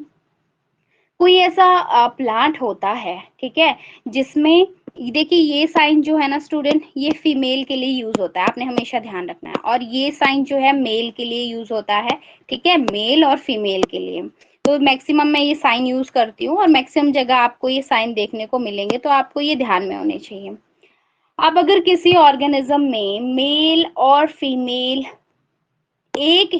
कोई ऐसा प्लांट होता है, ठीक है, जिसमें देखिए ये साइन जो है ना स्टूडेंट, ये फीमेल के लिए यूज होता है, आपने हमेशा ध्यान रखना है। और ये साइन जो है मेल के लिए यूज होता है, ठीक है, मेल और फीमेल के लिए। तो मैक्सिमम मैं ये साइन यूज करती हूँ और मैक्सिमम जगह आपको ये साइन देखने को मिलेंगे, तो आपको ये ध्यान में होने चाहिए। अब अगर किसी ऑर्गेनिज्म में मेल और फीमेल एक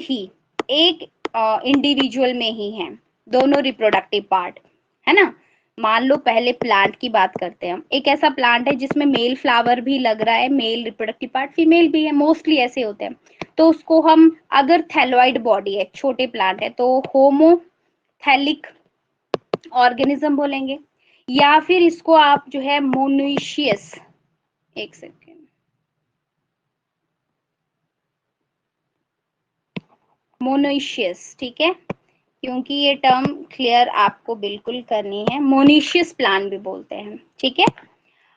इंडिविजुअल में ही है, दोनों रिप्रोडक्टिव पार्ट, है ना। मान लो पहले प्लांट की बात करते हैं हम, एक ऐसा प्लांट है जिसमें मेल फ्लावर भी लग रहा है, मेल रिप्रोडक्टिव पार्ट, फीमेल भी है, मोस्टली ऐसे होते हैं। तो उसको हम, अगर थैलॉइड बॉडी है, छोटे प्लांट है, तो होमोथैलिक ऑर्गेनिज्म बोलेंगे, या फिर इसको आप जो है मोनोइशियस, एक सेकेंड, मोनोइशियस, ठीक है, क्योंकि ये टर्म क्लियर आपको बिल्कुल करनी है, मोनिशियस प्लांट भी बोलते हैं, ठीक है।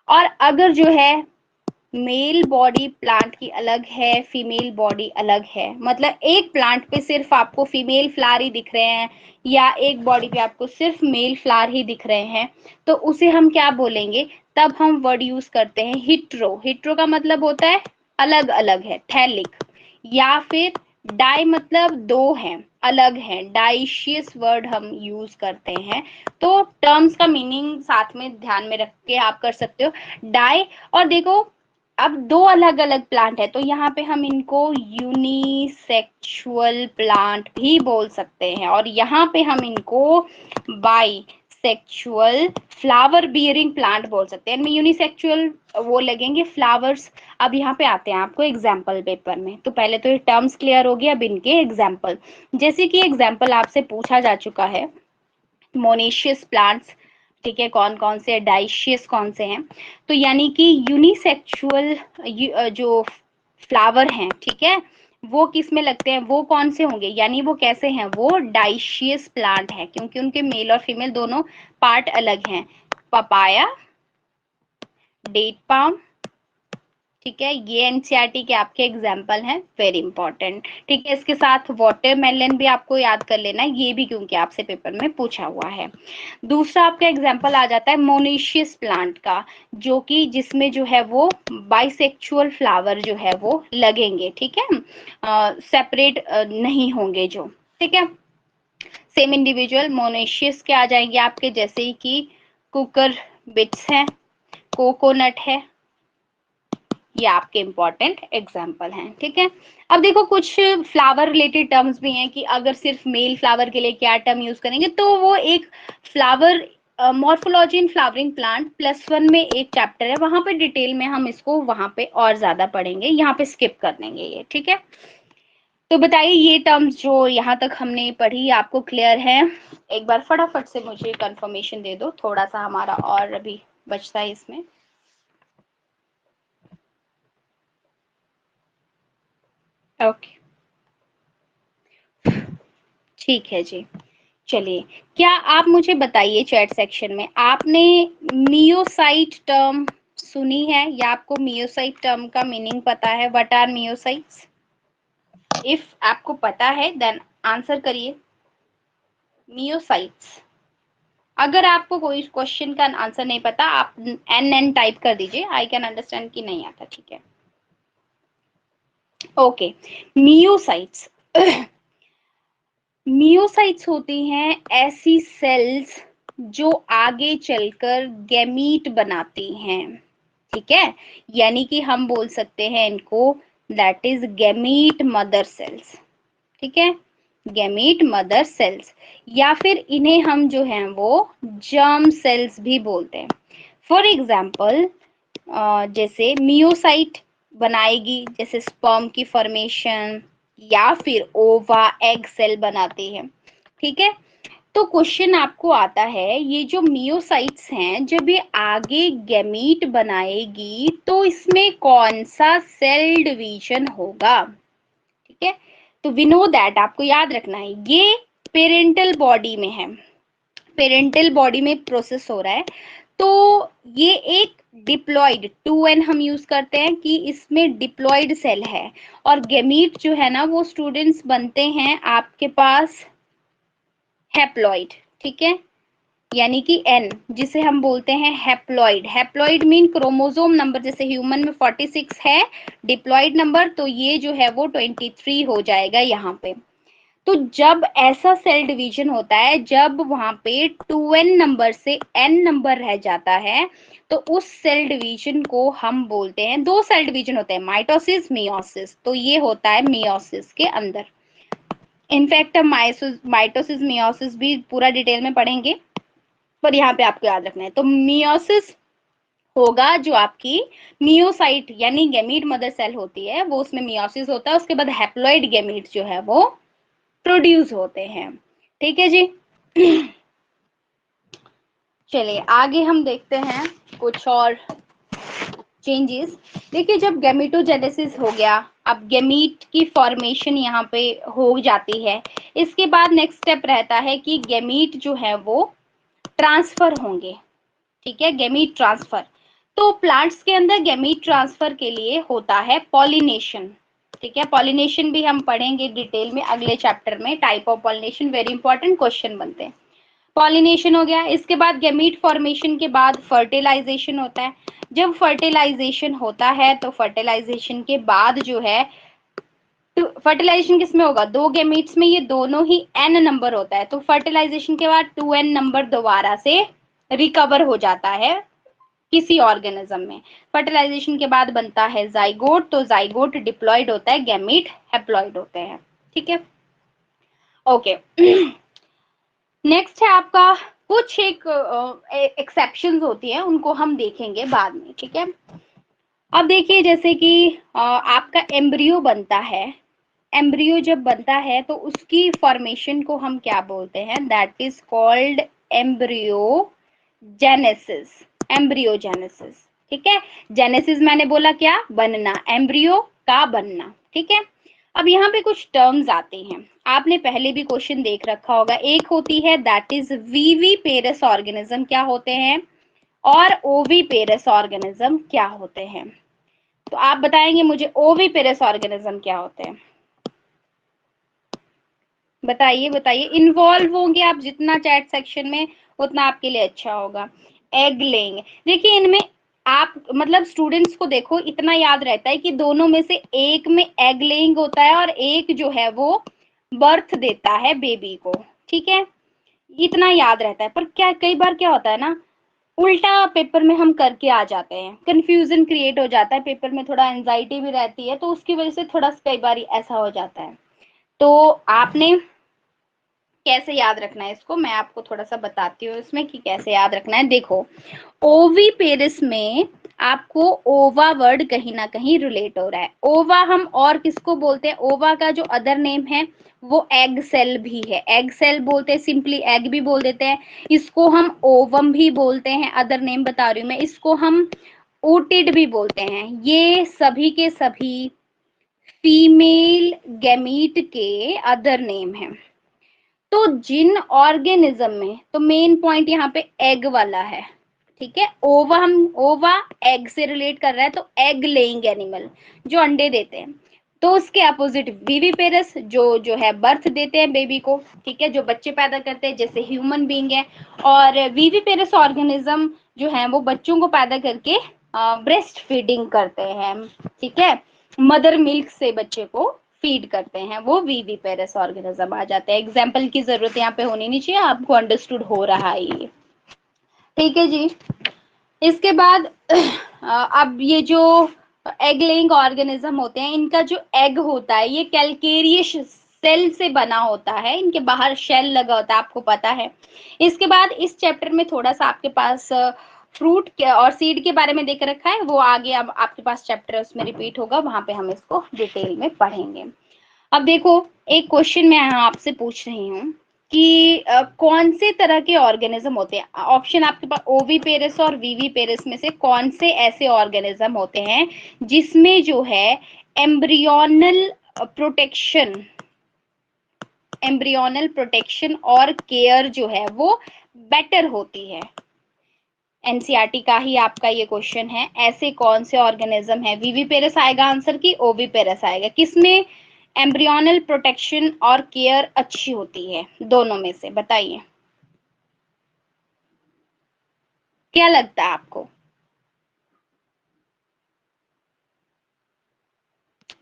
और अगर जो है मेल बॉडी प्लांट की अलग है, फीमेल बॉडी अलग है, मतलब एक प्लांट पे सिर्फ आपको फीमेल फ्लावर ही दिख रहे हैं या एक बॉडी पे आपको सिर्फ मेल फ्लावर ही दिख रहे हैं, तो उसे हम क्या बोलेंगे, तब हम वर्ड यूज करते हैं हिट्रो। हिट्रो का मतलब होता है अलग अलग है, थैलिक, या फिर डाई मतलब दो हैं, अलग हैं, डाइशियस वर्ड हम यूज करते हैं। तो टर्म्स का मीनिंग साथ में ध्यान में रख के आप कर सकते हो, डाई। और देखो, अब दो अलग अलग प्लांट है तो यहाँ पे हम इनको यूनिसेक्सुअल प्लांट भी बोल सकते हैं, और यहाँ पे हम इनको by sexual flower bearing plant बोल सकते हैं। इनमें यूनिसेक्सुअल वो लगेंगे फ्लावर्स। अब यहाँ पे आते हैं आपको एग्जाम्पल पेपर में, तो पहले तो ये टर्म्स क्लियर हो गया, अब इनके एग्जाम्पल। जैसे कि एग्जाम्पल आपसे पूछा जा चुका है, मोनेशियस प्लांट्स, ठीक है, कौन कौन से, डाइशियस कौन से हैं। तो यानी कि यूनिसेक्सुअल जो फ्लावर हैं, ठीक है, वो किस में लगते हैं, वो कौन से होंगे, यानी वो कैसे हैं, वो डाइशियस प्लांट है, क्योंकि उनके मेल और फीमेल दोनों पार्ट अलग हैं। पपाया, डेट पाम, ठीक है, ये एनसीईआरटी के आपके एग्जाम्पल हैं, वेरी इंपॉर्टेंट। ठीक है, इसके साथ वाटरमेलन भी आपको याद कर लेना है, ये भी क्योंकि आपसे पेपर में पूछा हुआ है। दूसरा आपका एग्जाम्पल आ जाता है मोनेशियस प्लांट का, जो कि जिसमें जो है वो बाइसेक्सुअल फ्लावर जो है वो लगेंगे, ठीक है, सेपरेट नहीं होंगे जो, ठीक है। सेम इंडिविजुअल मोनेशियस के आ जाएंगे आपके, जैसे कि कुकर बिट्स है, कोकोनट है, ये आपके इंपॉर्टेंट एग्जाम्पल हैं, ठीक है। अब देखो कुछ फ्लावर रिलेटेड टर्म्स भी हैं कि अगर सिर्फ मेल फ्लावर के लिए क्या टर्म यूज करेंगे, तो वो एक flower morphology in flowering plant +1 में एक चैप्टर है, वहां पे डिटेल में हम इसको वहां पे और ज्यादा पढ़ेंगे, यहाँ पे स्किप कर देंगे ये, ठीक है। तो बताइए ये टर्म्स जो यहाँ तक हमने पढ़ी आपको क्लियर है? एक बार फटाफट से मुझे कंफर्मेशन दे दो, थोड़ा सा हमारा और अभी बचता है इसमें। ओके, ठीक है जी। चलिए, क्या आप मुझे बताइए चैट सेक्शन में, आपने मियोसाइट टर्म सुनी है, या आपको मियोसाइट टर्म का मीनिंग पता है? What are myocytes? इफ आपको पता है देन आंसर करिए। मियोसाइट्स, अगर आपको कोई क्वेश्चन का आंसर नहीं पता, आप एन टाइप कर दीजिए, आई कैन अंडरस्टैंड कि नहीं आता, ठीक है। ओके, मियोसाइट्स मियोसाइट्स होती हैं ऐसी सेल्स जो आगे चलकर गैमीट बनाती हैं, ठीक है, यानी कि हम बोल सकते हैं इनको that is gamete mother cells, ठीक है, गैमीट मदर सेल्स, या फिर इन्हें हम जो हैं वो जर्म सेल्स भी बोलते हैं। फॉर एग्जाम्पल जैसे मियोसाइट बनाएगी जैसे स्पर्म की फॉर्मेशन, या फिर ओवा एग सेल बनाती है, ठीक है। तो क्वेश्चन आपको आता है, ये जो मियोसाइट्स हैं जब ये आगे गैमीट बनाएगी तो इसमें कौन सा सेल डिवीजन होगा, ठीक है। तो वी नो दैट, आपको याद रखना है ये पेरेंटल बॉडी में है, पेरेंटल बॉडी में प्रोसेस हो रहा है, तो ये एक डिप्लॉइड 2n हम यूज करते हैं कि इसमें डिप्लॉइड सेल है, और गैमीट जो है ना वो स्टूडेंट्स बनते हैं आपके पास हैप्लॉइड, ठीक है, यानी कि n जिसे हम बोलते हैं haploid. Haploid mean chromosome number, जैसे ह्यूमन में 46 है डिप्लॉइड नंबर, तो ये जो है वो 23 हो जाएगा यहाँ पे। तो जब ऐसा सेल डिवीजन होता है, जब वहां पे 2n नंबर से n नंबर रह जाता है, तो उस सेल डिवीजन को हम बोलते हैं, दो सेल डिवीजन होते हैं माइटोसिस मियोसिस, तो ये होता है मियोसिस के अंदर। इनफैक्ट हम माइटोसिस मियोसिस भी पूरा डिटेल में पढ़ेंगे, पर यहाँ पे आपको याद रखना है। तो मियोसिस होगा जो आपकी मियोसाइट यानी गैमीट मदर सेल होती है, वो उसमें मियोसिस होता है, उसके बाद हैप्लॉइड गैमीट जो है वो प्रोड्यूस होते हैं, ठीक है जी। चलिए आगे हम देखते हैं कुछ और चेंजेस। देखिए जब गैमेटोजेनेसिस हो गया, अब गैमीट की फॉर्मेशन यहाँ पे हो जाती है, इसके बाद नेक्स्ट स्टेप रहता है कि गैमीट जो है वो ट्रांसफर होंगे, ठीक है, गैमीट ट्रांसफर। तो प्लांट्स के अंदर गैमीट ट्रांसफर के लिए होता है पॉलिनेशन, ठीक है, पॉलिनेशन भी हम पढ़ेंगे डिटेल में अगले चैप्टर में, type of pollination very important question बनते हैं। पॉलिनेशन हो गया, इसके बाद गैमीट फॉर्मेशन के बाद फर्टिलाइजेशन होता है। जब फर्टिलाइजेशन होता है तो फर्टिलाइजेशन के बाद जो है, फर्टिलाइजेशन किसमें होगा, दो गैमीट्स में, ये दोनों ही n नंबर होता है, तो फर्टिलाइजेशन के बाद 2n नंबर दोबारा से रिकवर हो जाता है किसी ऑर्गेनिज्म में। फर्टिलाइजेशन के बाद बनता है जाइगोट, तो जाइगोट डिप्लॉइड होता है, गैमीट हैप्लॉइड होते हैं, ठीक है, ओके। नेक्स्ट है आपका, कुछ एक एक्सेप्शंस होती है, उनको हम देखेंगे बाद में, ठीक है। अब देखिए जैसे कि आपका एम्ब्रियो बनता है, एम्ब्रियो जब बनता है तो उसकी फॉर्मेशन को हम क्या बोलते हैं, that is called embryo genesis, embryogenesis, ठीक है। जेनेसिस मैंने बोला क्या, बनना, एम्ब्रियो का बनना, ठीक है। अब यहाँ पे कुछ टर्म्स आते हैं, आपने पहले भी क्वेश्चन देख रखा होगा। एक होती है दैट इज वीवीपेरस ऑर्गेनिज्म, क्या होते हैं, और ओवीपेरस ऑर्गेनिज्म क्या होते हैं। तो आप बताएंगे मुझे ओवीपेरस ऑर्गेनिज्म क्या होते हैं, बताइए बताइए। इन्वॉल्व होंगे आप जितना चैट सेक्शन में, उतना आपके लिए अच्छा होगा। एग लेंगे, देखिए इनमें आप मतलब स्टूडेंट्स को देखो, इतना याद रहता है कि दोनों में से एक में एग लेइंग होता है और एक जो है वो बर्थ देता है बेबी को, ठीक है। इतना याद रहता है, पर क्या कई बार क्या होता है ना, उल्टा पेपर में हम करके आ जाते हैं, कंफ्यूजन क्रिएट हो जाता है पेपर में, थोड़ा एंजाइटी भी रहती है, तो उसकी वजह से थोड़ा कई बार ऐसा हो जाता है। तो आपने कैसे याद रखना है इसको, मैं आपको थोड़ा सा बताती हूँ इसमें कि कैसे याद रखना है। देखो, ओवीपेरिस में आपको ओवा वर्ड कहीं ना कहीं रिलेट हो रहा है। ओवा हम और किसको बोलते हैं, ओवा का जो अदर नेम है वो एग सेल भी है, एग सेल बोलते हैं, सिंपली एग भी बोल देते हैं। इसको हम ओवम भी बोलते हैं, अदर नेम बता रही हूँ मैं। इसको हम ओटिड भी बोलते हैं। ये सभी के सभी फीमेल गैमीट के अदर नेम है। तो जिन ऑर्गेनिज्म में, तो मेन पॉइंट यहाँ पे एग वाला है, ठीक है। ओवा, हम ओवा एग से रिलेट कर रहा है, तो एग लेइंग एनिमल जो अंडे देते हैं। तो उसके अपोजिट विविपेरस जो है बर्थ देते हैं बेबी को, ठीक है, जो बच्चे पैदा करते हैं, जैसे ह्यूमन बीइंग है। और विविपेरस ऑर्गेनिज्म जो है वो बच्चों को पैदा करके ब्रेस्ट फीडिंग करते हैं, ठीक है, मदर मिल्क से बच्चे को फीड करते हैं, वो विविपेरस ऑर्गेनिज्म आ जाते हैं। एग्जाम्पल की जरूरत यहाँ पे होनी नहीं चाहिए, आपको अंडरस्टूड हो रहा है ये, ठीक है जी। इसके बाद अब ये जो एग लेइंग ऑर्गेनिज्म होते हैं, इनका जो एग होता है ये कैलकेरियस सेल से बना होता है, इनके बाहर शेल लगा होता है, आपको पता है। इसके बाद इस चैप्टर में थोड़ा सा आपके पास फ्रूट और सीड के बारे में देख रखा है, वो आगे अब आपके पास चैप्टर उसमें रिपीट होगा, वहां पे हम इसको डिटेल में पढ़ेंगे। अब देखो, एक क्वेश्चन मैं यहाँ आपसे पूछ रही हूँ कि कौन से तरह के ऑर्गेनिज्म होते हैं। ऑप्शन आपके पास ओवीपेरस और वीवीपेरस में से कौन से ऐसे ऑर्गेनिज्म होते हैं जिसमें जो है एम्ब्रियोनल प्रोटेक्शन, एम्ब्रियोनल प्रोटेक्शन और केयर जो है वो बेटर होती है। एनसीईआरटी का ही आपका ये क्वेश्चन है, ऐसे कौन से ऑर्गेनिज्म है। वीवीपेरस आएगा आंसर की ओवीपेरस आएगा, किसमें एम्ब्रियोनल प्रोटेक्शन और केयर अच्छी होती है, दोनों में से बताइए, क्या लगता है आपको।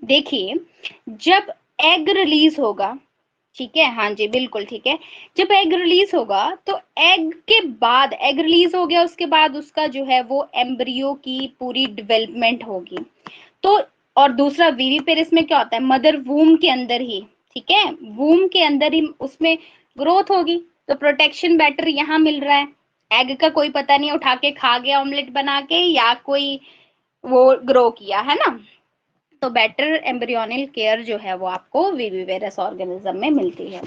देखिए, जब एग रिलीज होगा, ठीक है, हाँ जी बिल्कुल ठीक है, जब एग रिलीज होगा तो एग के बाद, एग रिलीज हो गया उसके बाद उसका जो है वो एम्ब्रियो की पूरी डेवलपमेंट होगी। तो और दूसरा विविपेरस में क्या होता है, मदर वूम के अंदर ही, ठीक है, वूम के अंदर ही उसमें ग्रोथ होगी, तो प्रोटेक्शन बेटर यहाँ मिल रहा है। एग का कोई पता नहीं उठा के खा गया ऑमलेट बना के, या कोई वो ग्रो किया है ना। तो बेटर एम्ब्रियोनिक केयर जो है वो आपको विविपेरस ऑर्गेनिज्म में मिलती है।